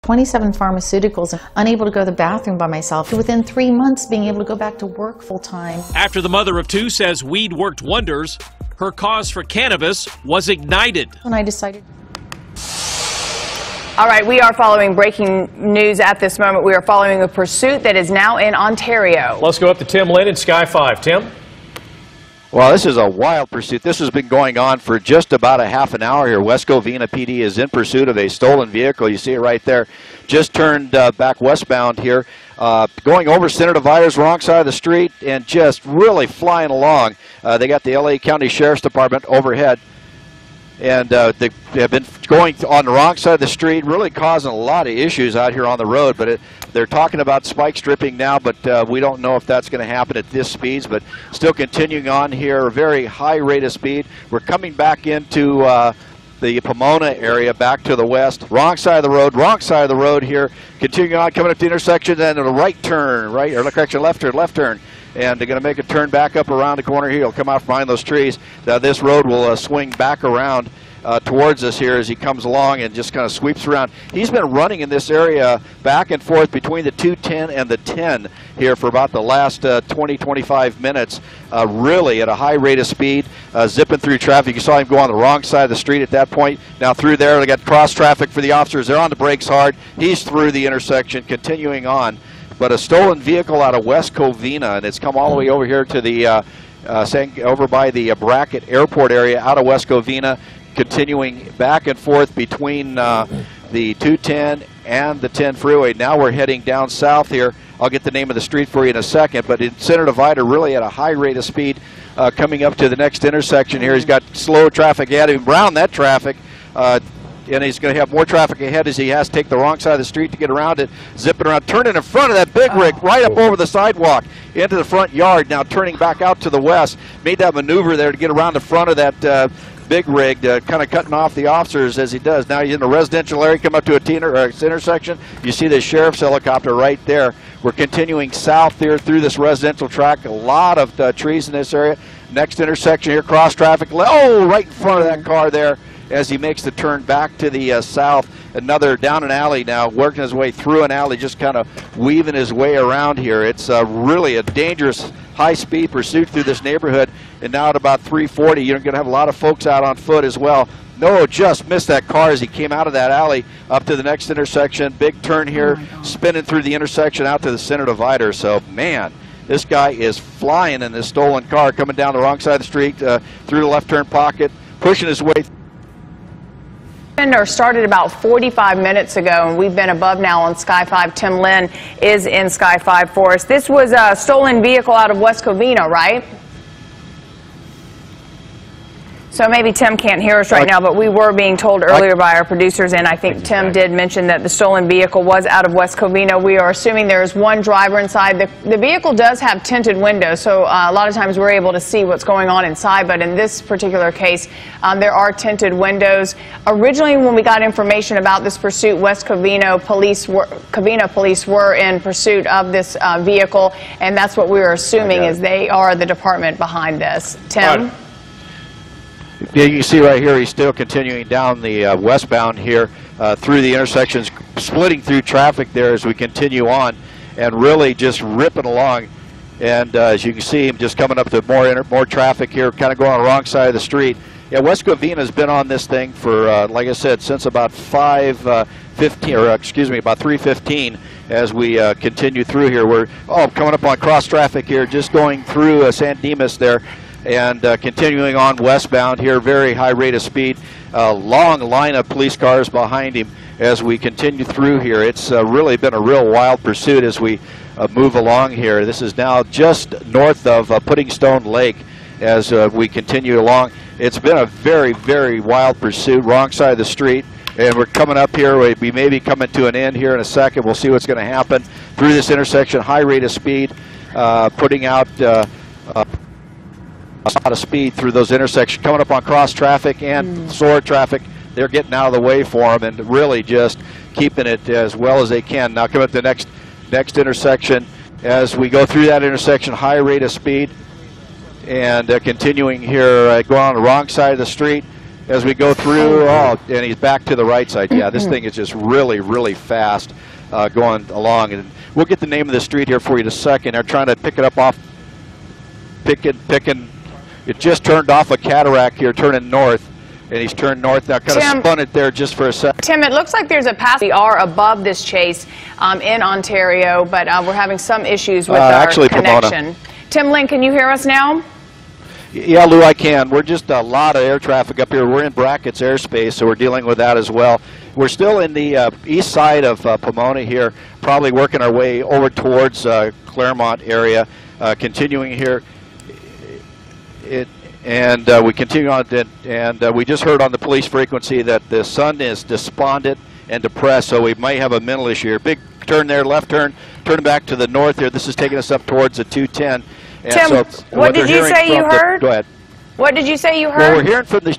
27 pharmaceuticals, and unable to go to the bathroom by myself. Within 3 months, being able to go back to work full time. After the mother of two says weed worked wonders, her cause for cannabis was ignited. When I decided. All right, we are following breaking news at this moment. We are following a pursuit that is now in Ontario. Let's go up to Tim Lynn in Sky 5. Tim? Well, this is a wild pursuit. This has been going on for just about a half an hour here. West Covina PD is in pursuit of a stolen vehicle. You see it right there. Just turned back westbound here, going over center dividers, wrong side of the street, and just really flying along. They got the LA County Sheriff's Department overhead. And they have been going on the wrong side of the street, really causing a lot of issues out here on the road. But they're talking about spike stripping now, but we don't know if that's going to happen at this speeds. But still continuing on here, a very high rate of speed. We're coming back into the Pomona area, back to the west. Wrong side of the road here. Continuing on, coming up to the intersection, and a right turn, left turn. And they're going to make a turn back up around the corner here. He'll come out from behind those trees. Now this road will swing back around towards us here as he comes along and just kind of sweeps around. He's been running in this area back and forth between the 210 and the 10 here for about the last 20-25 minutes, really at a high rate of speed, zipping through traffic. You saw him go on the wrong side of the street at that point. Now through there, they got cross traffic for the officers. They're on the brakes hard. He's through the intersection, continuing on. But a stolen vehicle out of West Covina, and it's come all the way over here to the over by the Brackett Airport area out of West Covina, continuing back and forth between the 210 and the 10 freeway. Now we're heading down south here. I'll get the name of the street for you in a second, but in center divider, really at a high rate of speed, coming up to the next intersection here. He's got slow traffic ahead of him, around that traffic. And he's going to have more traffic ahead as he has to take the wrong side of the street to get around it, zipping around, turning in front of that big rig, right up over the sidewalk into the front yard, now turning back out to the west. Made that maneuver there to get around the front of that big rig, kind of cutting off the officers as he does. Now he's in a residential area, come up to a intersection. You see the sheriff's helicopter right there. We're continuing south here through this residential tract. A lot of trees in this area. Next intersection here, cross traffic. Oh, right in front of that car there, as he makes the turn back to the south. Another down an alley now, working his way through an alley, just kind of weaving his way around here. It's really a dangerous high-speed pursuit through this neighborhood. And now at about 340, you're going to have a lot of folks out on foot as well. No, just missed that car as he came out of that alley up to the next intersection. Big turn here, spinning through the intersection out to the center divider. So, man, this guy is flying in this stolen car, coming down the wrong side of the street, through the left turn pocket, pushing his way. Started about 45 minutes ago, and we've been above now on Sky 5. Tim Lynn is in Sky 5 for us. This was a stolen vehicle out of West Covina, right? So maybe Tim can't hear us right now, but we were being told earlier by our producers, and I think Tim did mention that the stolen vehicle was out of West Covina. We are assuming there is one driver inside. The vehicle does have tinted windows, so a lot of times we're able to see what's going on inside, but in this particular case, there are tinted windows. Originally, when we got information about this pursuit, West Covina Police were in pursuit of this vehicle, and that's what we were assuming, is they are the department behind this. Tim? Yeah, you can see right here he's still continuing down the westbound here through the intersections, splitting through traffic there as we continue on, and really just ripping along. And as you can see him just coming up to more traffic here, kind of going on the wrong side of the street. Yeah, West Covina has been on this thing for, like I said, since about 3:15 as we continue through here. We're coming up on cross traffic here, just going through San Dimas there. And continuing on westbound here, very high rate of speed. Long line of police cars behind him as we continue through here. It's really been a real wild pursuit as we move along here. This is now just north of Pudding Stone Lake as we continue along. It's been a very, very wild pursuit, wrong side of the street. And we're coming up here. We may be coming to an end here in a second. We'll see what's going to happen through this intersection. High rate of speed, putting out a lot of speed through those intersections, coming up on cross traffic and sword traffic. They're getting out of the way for them and really just keeping it as well as they can. Now coming up to the next intersection. As we go through that intersection, high rate of speed, and continuing here, going on the wrong side of the street as we go through. Oh, and he's back to the right side. Yeah, this thing is just really, really fast going along. And we'll get the name of the street here for you in a second. They're trying to pick it up off, picking. It just turned off a cataract here, turning north. And he's turned north now, kind of spun it there just for a second. Tim, it looks like there's a pass. We are above this chase in Ontario, but we're having some issues with our connection. Pomona. Tim Lynn, can you hear us now? Yeah, Lou, I can. We're just a lot of air traffic up here. We're in Brackett's airspace, so we're dealing with that as well. We're still in the east side of Pomona here, probably working our way over towards Claremont area, continuing here. We continue on, and we just heard on the police frequency that the son is despondent and depressed, so we might have a mental issue here. Big turn there, left turn, turning back to the north here. This is taking us up towards the 210. And Tim, so what did you say you heard? Go ahead. What did you say you heard? Well, we're hearing from the,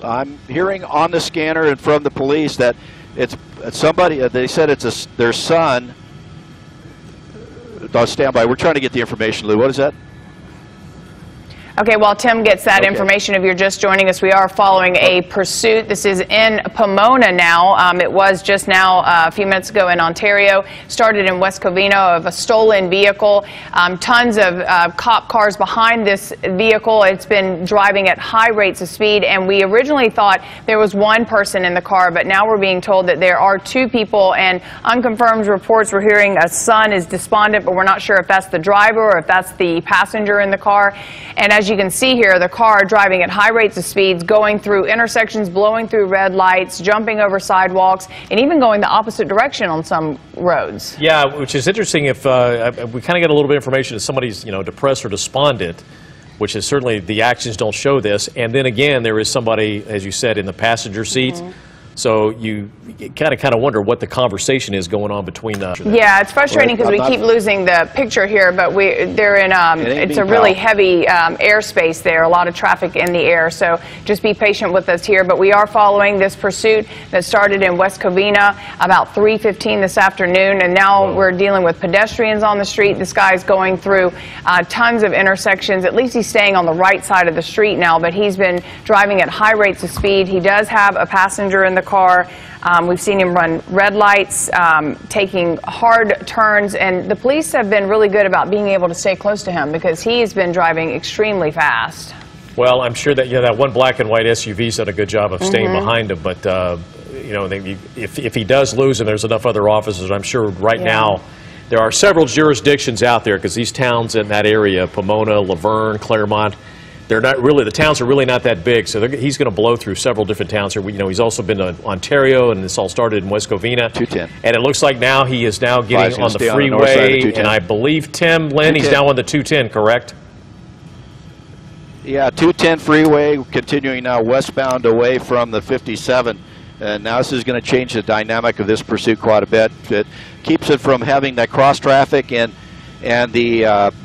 I'm hearing on the scanner and from the police that it's somebody, they said it's their son. Stand by. We're trying to get the information, Lou. What is that? Okay, while Tim gets that information, if you're just joining us, we are following a pursuit. This is in Pomona now. It was just now a few minutes ago in Ontario. Started in West Covina of a stolen vehicle. Tons of cop cars behind this vehicle. It's been driving at high rates of speed, and we originally thought there was one person in the car, but now we're being told that there are two people, and unconfirmed reports we're hearing a son is despondent, but we're not sure if that's the driver or if that's the passenger in the car. And as you can see here, the car driving at high rates of speeds, going through intersections, blowing through red lights, jumping over sidewalks, and even going the opposite direction on some roads. Yeah, which is interesting. If we kind of get a little bit of information if somebody's, depressed or despondent, which is certainly the actions don't show this. And then again, there is somebody, as you said, in the passenger seat. So you kind of wonder what the conversation is going on between the. Yeah, it's frustrating because we keep losing the picture here, but they're in it's a really heavy airspace there, a lot of traffic in the air. So just be patient with us here. But we are following this pursuit that started in West Covina about 3:15 this afternoon, and now we're dealing with pedestrians on the street. This guy's going through tons of intersections. At least he's staying on the right side of the street now, but he's been driving at high rates of speed. He does have a passenger in the car. We've seen him run red lights, taking hard turns, and the police have been really good about being able to stay close to him because he has been driving extremely fast. Well, I'm sure that that one black and white SUV's done a good job of staying behind him, but if he does lose him, there's enough other officers. I'm sure right now there are several jurisdictions out there because these towns in that area, Pomona, Laverne, Claremont, they're not really, the towns are really not that big, so he's going to blow through several different towns here. He's also been to Ontario, and this all started in West Covina. 210. And it looks like now he is now getting on the freeway, and I believe, Tim Lynn, he's now on the 210, correct? Yeah, 210 freeway, continuing now westbound away from the 57. And now this is going to change the dynamic of this pursuit quite a bit. It keeps it from having that cross traffic and the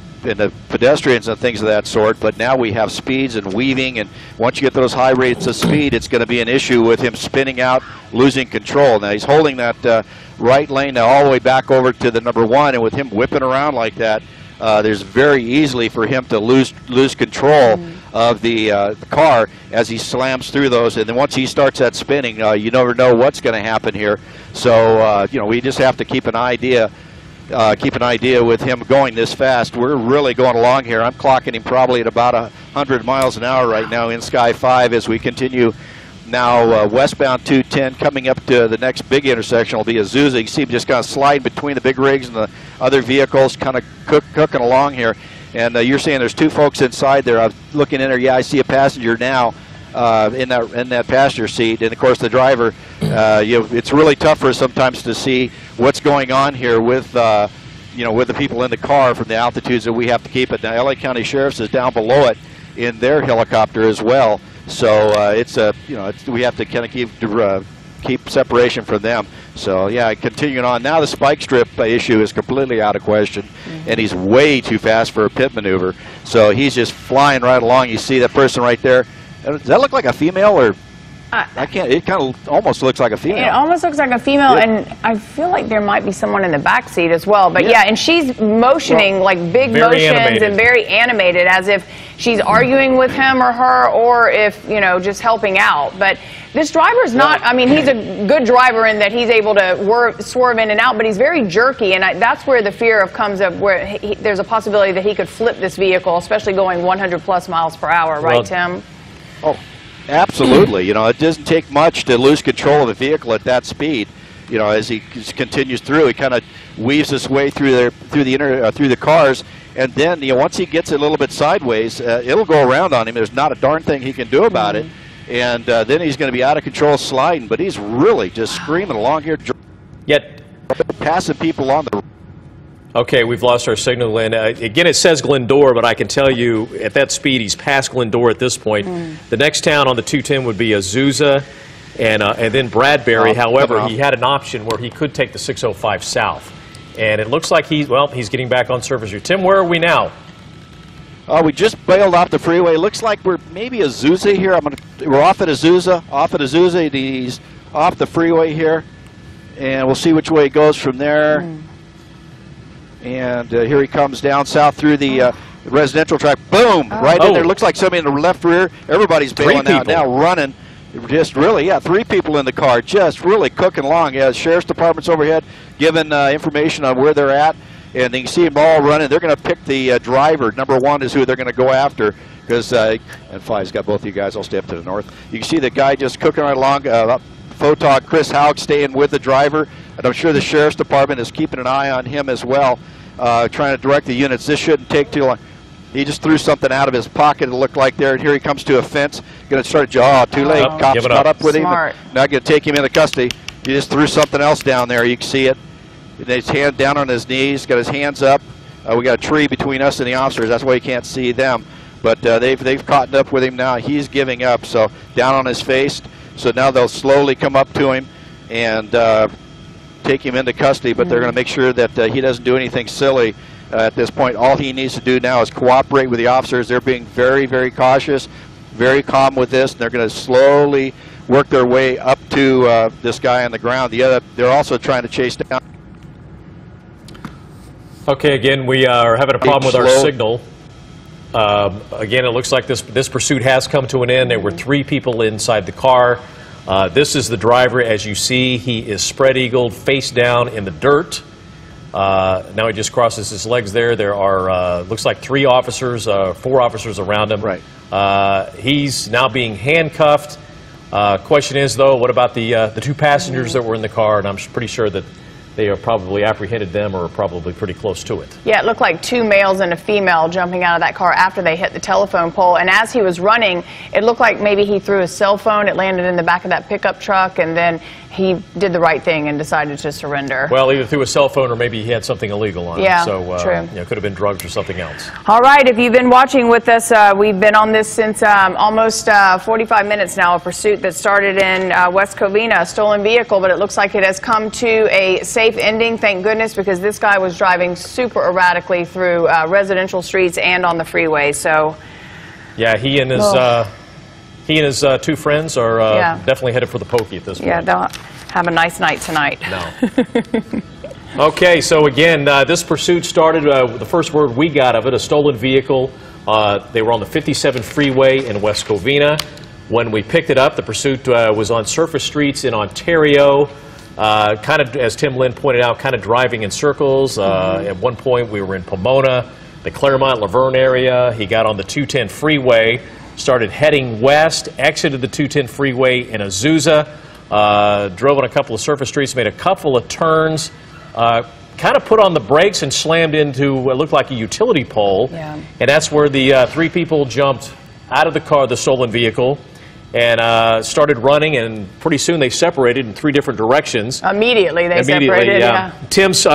pedestrians and things of that sort, but now we have speeds and weaving, and once you get those high rates of speed, it's going to be an issue with him spinning out, losing control. Now he's holding that right lane now all the way back over to the number 1, and with him whipping around like that, there's very easily for him to lose control of the car as he slams through those, and then once he starts that spinning, you never know what's going to happen here. So we just have to keep an idea with him going this fast. We're really going along here. I'm clocking him probably at about 100 miles an hour right now in Sky 5 as we continue now westbound 210, coming up to the next big intersection will be Azusa. You see him just kind of sliding between the big rigs and the other vehicles, kind of cooking along here. And you're saying there's two folks inside there. I'm looking in there. Yeah, I see a passenger now in that passenger seat, and of course the driver. It's really tough for us sometimes to see what's going on here with with the people in the car from the altitudes that we have to keep it. Now LA County Sheriff's is down below it in their helicopter as well, so we have to kind of keep separation from them. So yeah, continuing on now, the spike strip issue is completely out of question, and he's way too fast for a pit maneuver, so he's just flying right along. You see that person right there? Does that look like a female or? I can't. It kind of almost looks like a female. It almost looks like a female, and I feel like there might be someone in the back seat as well. But yeah, and she's motioning like big motions and very animated, as if she's arguing with him or her, or if, you know, just helping out. But this driver's not, I mean, he's a good driver in that he's able to swerve in and out, but he's very jerky, and that's where the fear of comes up, where there's a possibility that he could flip this vehicle, especially going 100+ miles per hour, right, Tim? Oh, absolutely. You know, it doesn't take much to lose control of the vehicle at that speed. You know, as he continues through, he kind of weaves his way through the cars, and then, you know, once he gets a little bit sideways, it'll go around on him. There's not a darn thing he can do about it, and then he's going to be out of control sliding. But he's really just screaming along here, Yet passing people on the. Okay, we've lost our signal, Lynn. Again, it says Glendora, but I can tell you at that speed, he's past Glendora at this point. The next town on the 210 would be Azusa and then Bradbury. However, he had an option where he could take the 605 south. And it looks like he's getting back on surface here. Tim, where are we now? We just bailed off the freeway. Looks like we're maybe Azusa here. We're off at Azusa. He's off the freeway here. And we'll see which way he goes from there. And here he comes down south through the residential track. Boom! Right in there. Looks like somebody in the left rear. Everybody's bailing out now, running. Just really, 3 people in the car, just really cooking along. Yeah, the sheriff's department's overhead, giving information on where they're at. And you can see them all running. They're going to pick the driver. Number 1 is who they're going to go after. Because, and 5's got both of you guys. I'll stay up to the north. You can see the guy just cooking right along. Photog Chris Haug staying with the driver. And I'm sure the sheriff's department is keeping an eye on him as well, trying to direct the units. This shouldn't take too long. He just threw something out of his pocket, it looked like there, and here he comes to a fence. Going to start, too late. Cops caught up with him. Now going to take him into custody. He just threw something else down there. You can see it. His hand down on his knees, got his hands up. We got a tree between us and the officers. That's why you can't see them. But they've caught up with him now. He's giving up. So down on his face. So now they'll slowly come up to him and take him into custody. But they're going to make sure that he doesn't do anything silly at this point. All he needs to do now is cooperate with the officers. They're being very, very cautious, very calm with this. And they're going to slowly work their way up to this guy on the ground. They're also trying to chase down. Okay, again, we are having a problem with our signal. Again, it looks like this pursuit has come to an end. There were 3 people inside the car. This is the driver. As you see, he is spread-eagled, face down in the dirt. Now he just crosses his legs there. There are, looks like 3 officers, 4 officers around him. Right. He's now being handcuffed. Question is, though, what about the 2 passengers that were in the car? And I'm pretty sure that they are probably apprehended them or probably pretty close to it. Yeah, it looked like 2 males and a female jumping out of that car after they hit the telephone pole. And as he was running, it looked like maybe he threw his cell phone. It landed in the back of that pickup truck, and then he did the right thing and decided to surrender. Well, either through a cell phone or maybe he had something illegal on him. So, true. You know, it could have been drugs or something else. All right, if you've been watching with us, we've been on this since almost 45 minutes now, a pursuit that started in West Covina, a stolen vehicle, but it looks like it has come to a safe ending, thank goodness, because this guy was driving super erratically through residential streets and on the freeway. So, yeah, he and his 2 friends are definitely headed for the pokey at this point. Yeah, don't have a nice night tonight. No. Okay, so again, this pursuit started, the first word we got of it, a stolen vehicle. They were on the 57 freeway in West Covina. When we picked it up, the pursuit was on surface streets in Ontario, kind of, as Tim Lynn pointed out, kind of driving in circles. At one point, we were in Pomona, the Claremont-Laverne area. He got on the 210 freeway, started heading west, exited the 210 freeway in Azusa, drove on a couple of surface streets, made a couple of turns, kind of put on the brakes and slammed into what looked like a utility pole. Yeah. And that's where the 3 people jumped out of the car, the stolen vehicle, and started running, and pretty soon they separated in 3 different directions. Immediately they separated, yeah. Tim's,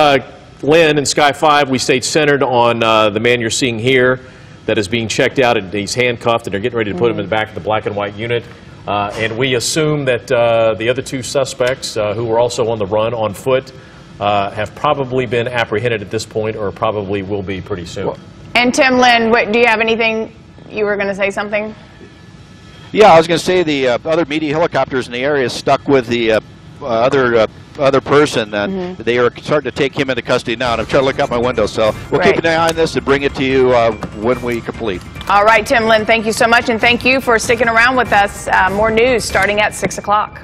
Lynn and Sky 5, we stayed centered on the man you're seeing here that is being checked out, and he's handcuffed, and they're getting ready to put him in the back of the black and white unit. And we assume that the other 2 suspects, who were also on the run on foot, have probably been apprehended at this point, or probably will be pretty soon. And Tim Lynn, do you have anything? You were going to say something? Yeah, I was going to say the other media helicopters in the area is stuck with the other person, and they are starting to take him into custody now. And I'm trying to look out my window, so we'll keep an eye on this and bring it to you when we complete. All right, Tim, Lynn, thank you so much, and thank you for sticking around with us. More news starting at 6 o'clock.